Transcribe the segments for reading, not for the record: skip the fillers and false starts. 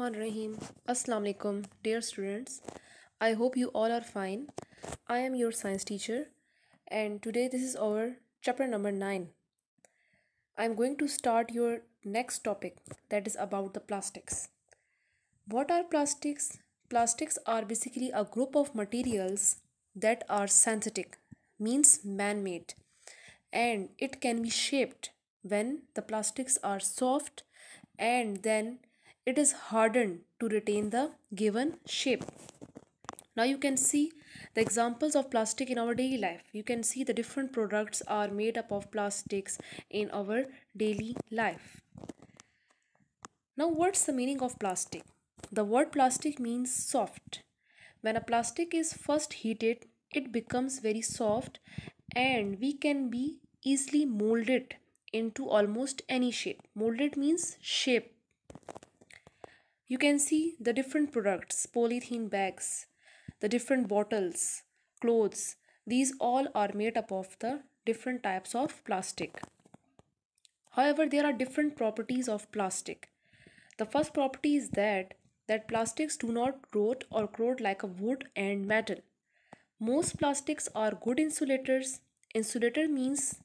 Bismillahirrahmanirrahim. Assalamu alaikum, dear students. I hope you all are fine. I am your science teacher, and today this is our chapter number 9. I am going to start your next topic, that is about the plastics. What are plastics? Plastics are basically a group of materials that are synthetic, means man-made, and it can be shaped when the plastics are soft and then it is hardened to retain the given shape. Now you can see the examples of plastic in our daily life. You can see the different products are made up of plastics in our daily life. Now what's the meaning of plastic? The word plastic means soft. When a plastic is first heated, it becomes very soft and we can be easily molded into almost any shape. Molded means shape. You can see the different products, polythene bags, the different bottles, clothes. These all are made up of the different types of plastic. However, there are different properties of plastic. The first property is that plastics do not rot or corrode like a wood and metal. Most plastics are good insulators. Insulator means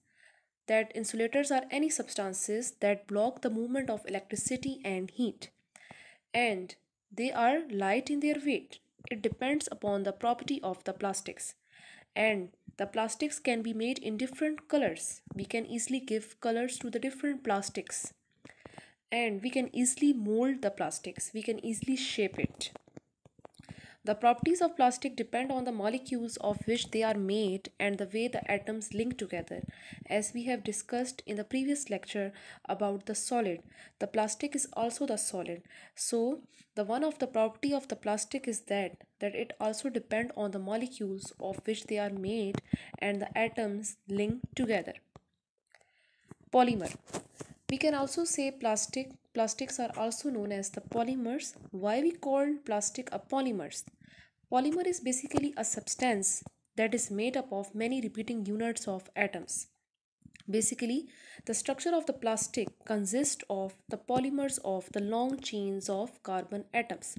that insulators are any substances that block the movement of electricity and heat, and they are light in their weight. It depends upon the property of the plastics, and the plastics can be made in different colors. We can easily give colors to the different plastics, and we can easily mold the plastics. We can easily shape it. The properties of plastic depend on the molecules of which they are made and the way the atoms link together. As we have discussed in the previous lecture about the solid, the plastic is also the solid. So, the one of the property of the plastic is that it also depend on the molecules of which they are made and the atoms link together. Polymer. We can also say plastics are also known as the polymers. Why we call plastic a polymers? Polymer is basically a substance that is made up of many repeating units of atoms. Basically, the structure of the plastic consists of the polymers of the long chains of carbon atoms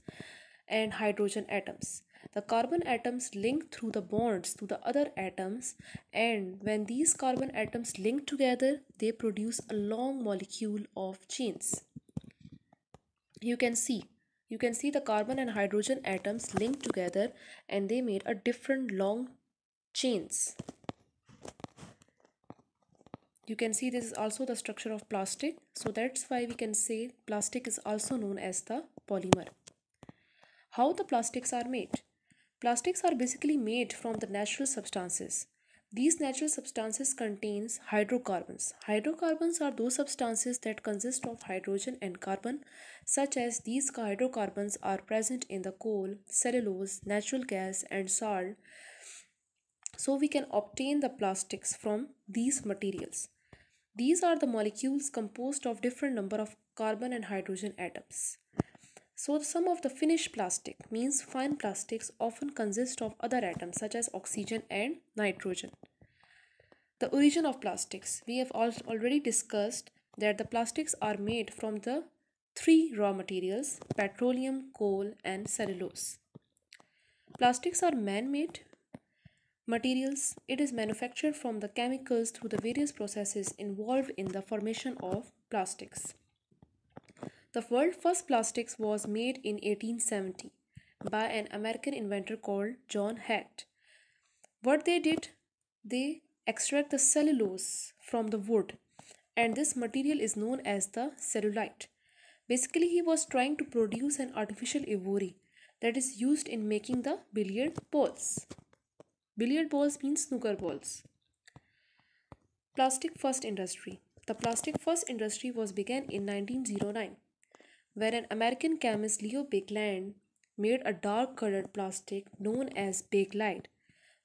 and hydrogen atoms. The carbon atoms link through the bonds to the other atoms, and when these carbon atoms link together, they produce a long molecule of chains. You can see the carbon and hydrogen atoms linked together and they made a different long chains. You can see this is also the structure of plastic, so that's why we can say plastic is also known as the polymer. How the plastics are made? Plastics are basically made from the natural substances. These natural substances contains hydrocarbons. Hydrocarbons are those substances that consist of hydrogen and carbon, such as these hydrocarbons are present in the coal, cellulose, natural gas and salt. So we can obtain the plastics from these materials. These are the molecules composed of different number of carbon and hydrogen atoms. So some of the finished plastic means fine plastics often consist of other atoms such as oxygen and nitrogen. The origin of plastics. We have already discussed that the plastics are made from the three raw materials: petroleum, coal and cellulose. Plastics are man-made materials. It is manufactured from the chemicals through the various processes involved in the formation of plastics. The world's first plastics was made in 1870 by an American inventor called John Hatt. What they did, they extract the cellulose from the wood, and this material is known as the cellulite. Basically, he was trying to produce an artificial ivory that is used in making the billiard balls. Billiard balls means snooker balls. Plastic first industry. The plastic first industry was began in 1909. Where an American chemist Leo Bakelite made a dark colored plastic known as Bakelite,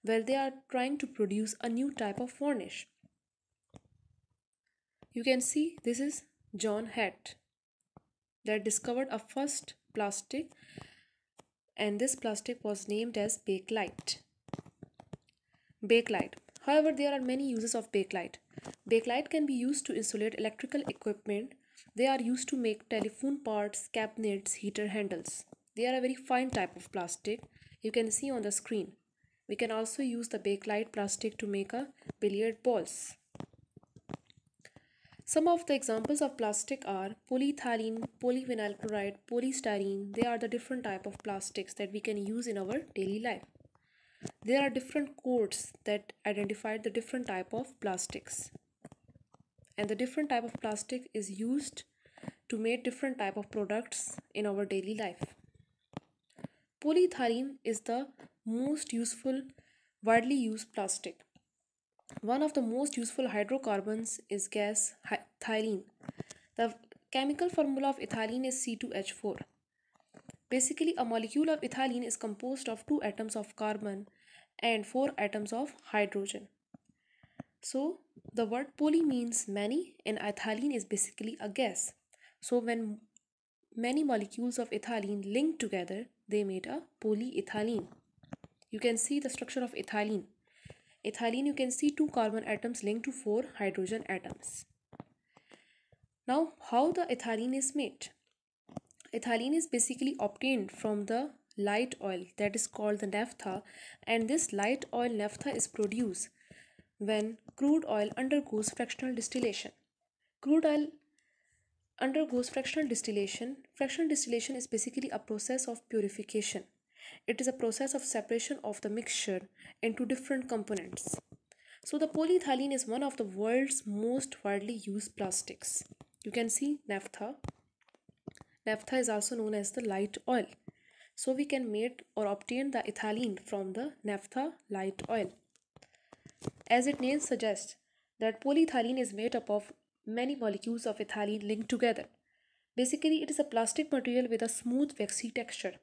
where they are trying to produce a new type of varnish. You can see this is John Hatt that discovered a first plastic, and this plastic was named as Bakelite. Bakelite. However, there are many uses of Bakelite. Bakelite can be used to insulate electrical equipment They are used to make telephone parts, cabinets, heater handles. They are a very fine type of plastic. You can see on the screen. We can also use the Bakelite plastic to make a billiard balls. Some of the examples of plastic are polyethylene, polyvinyl chloride, polystyrene. They are the different type of plastics that we can use in our daily life. There are different codes that identify the different type of plastics. And the different type of plastic is used to make different type of products in our daily life. Polyethylene is the most useful, widely used plastic. One of the most useful hydrocarbons is gas ethylene. The chemical formula of ethylene is C2H4. Basically, a molecule of ethylene is composed of 2 atoms of carbon and 4 atoms of hydrogen. So, the word poly means many and ethylene is basically a gas. So, when many molecules of ethylene link together, they made a polyethylene. You can see the structure of ethylene. Ethylene, you can see 2 carbon atoms linked to 4 hydrogen atoms. Now, how the ethylene is made? Ethylene is basically obtained from the light oil that is called the naphtha, and this light oil naphtha is produced when crude oil undergoes fractional distillation. Crude oil undergoes fractional distillation. Fractional distillation is basically a process of purification. It is a process of separation of the mixture into different components. So the polyethylene is one of the world's most widely used plastics. You can see naphtha. Naphtha is also known as the light oil. So we can make or obtain the ethylene from the naphtha light oil. As its name suggests, that polyethylene is made up of many molecules of ethylene linked together. Basically, it is a plastic material with a smooth waxy texture.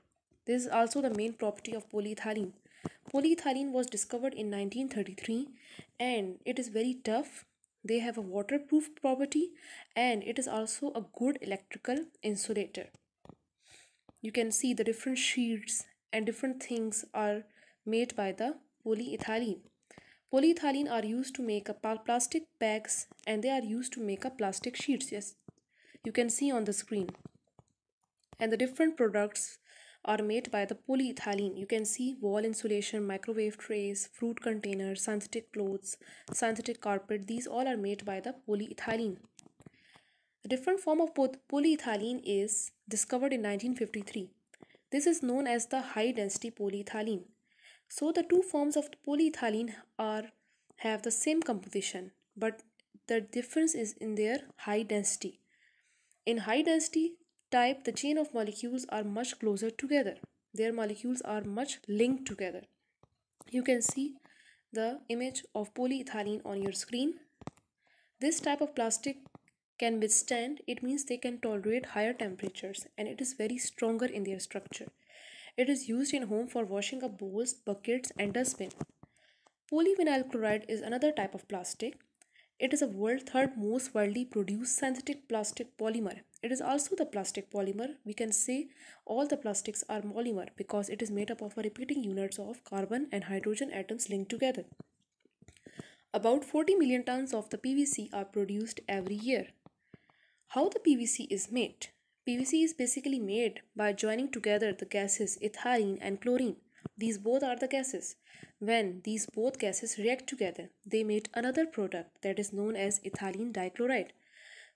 This is also the main property of polyethylene. Polyethylene was discovered in 1933 and it is very tough. They have a waterproof property and it is also a good electrical insulator. You can see the different sheets and different things are made by the polyethylene. Polyethylene are used to make a plastic bags and they are used to make a plastic sheets. Yes, you can see on the screen. And the different products are made by the polyethylene. You can see wall insulation, microwave trays, fruit containers, synthetic clothes, synthetic carpet. These all are made by the polyethylene. A different form of polyethylene is discovered in 1953. This is known as the high density polyethylene. So the two forms of polyethylene have the same composition, but the difference is in their high density. In high density type, the chain of molecules are much closer together. Their molecules are much linked together. You can see the image of polyethylene on your screen. This type of plastic can withstand, it means they can tolerate higher temperatures and it is very stronger in their structure. It is used in home for washing up bowls, buckets and dustbin. Polyvinyl chloride is another type of plastic. It is the world's third most widely produced synthetic plastic polymer. It is also the plastic polymer. We can say all the plastics are polymer because it is made up of repeating units of carbon and hydrogen atoms linked together. About 40 million tons of the PVC are produced every year. How the PVC is made? PVC is basically made by joining together the gases ethylene and chlorine. These both are the gases. When these both gases react together, they make another product that is known as ethylene dichloride.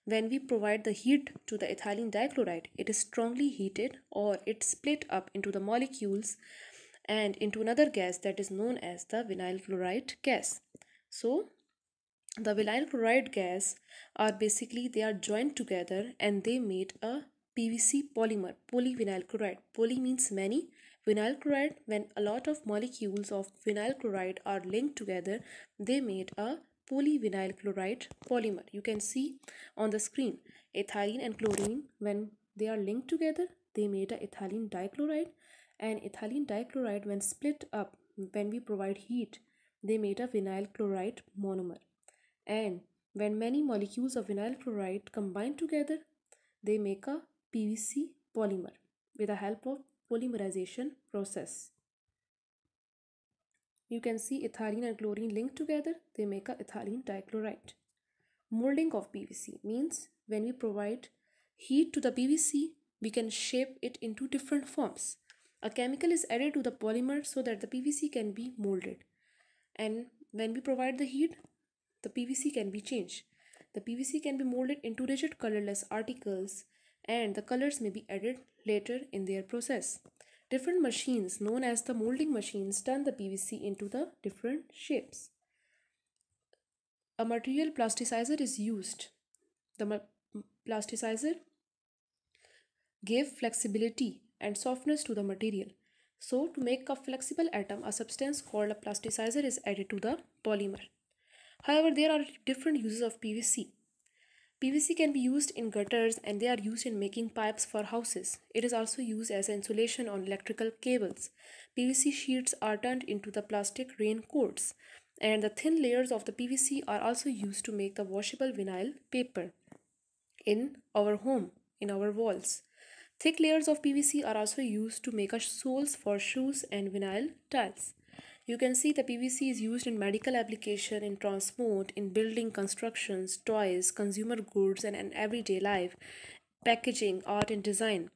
When we provide the heat to the ethylene dichloride, it is strongly heated or it split up into the molecules and into another gas that is known as the vinyl chloride gas. So, the vinyl chloride gas are basically they are joined together and they made a PVC polymer, polyvinyl chloride. Poly means many. Vinyl chloride, when a lot of molecules of vinyl chloride are linked together, they made a polyvinyl chloride polymer. You can see on the screen ethylene and chlorine, when they are linked together, they made a ethylene dichloride, and ethylene dichloride, when split up, when we provide heat, they made a vinyl chloride monomer. And when many molecules of vinyl chloride combine together, they make a PVC polymer with the help of polymerization process. You can see ethylene and chlorine linked together, they make a ethylene dichloride. Molding of PVC means when we provide heat to the PVC, we can shape it into different forms. A chemical is added to the polymer so that the PVC can be molded. And when we provide the heat, the PVC can be changed. The PVC can be molded into rigid colorless articles, and the colors may be added later in their process. Different machines known as the molding machines turn the PVC into the different shapes. A material plasticizer is used. The plasticizer gave flexibility and softness to the material. So, to make a flexible atom, a substance called a plasticizer is added to the polymer. However, there are different uses of PVC. PVC can be used in gutters and they are used in making pipes for houses. It is also used as insulation on electrical cables. PVC sheets are turned into the plastic raincoats, and the thin layers of the PVC are also used to make the washable vinyl paper in our home, in our walls. Thick layers of PVC are also used to make soles for shoes and vinyl tiles. You can see the PVC is used in medical application, in transport, in building constructions, toys, consumer goods, and in everyday life, packaging, art and design,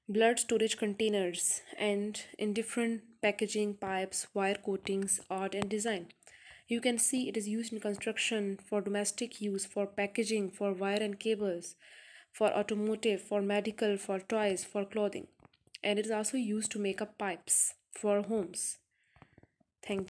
blood storage containers, and in different packaging, pipes, wire coatings, art and design. You can see it is used in construction, for domestic use, for packaging, for wire and cables, for automotive, for medical, for toys, for clothing. And it is also used to make up pipes for homes. Thank you.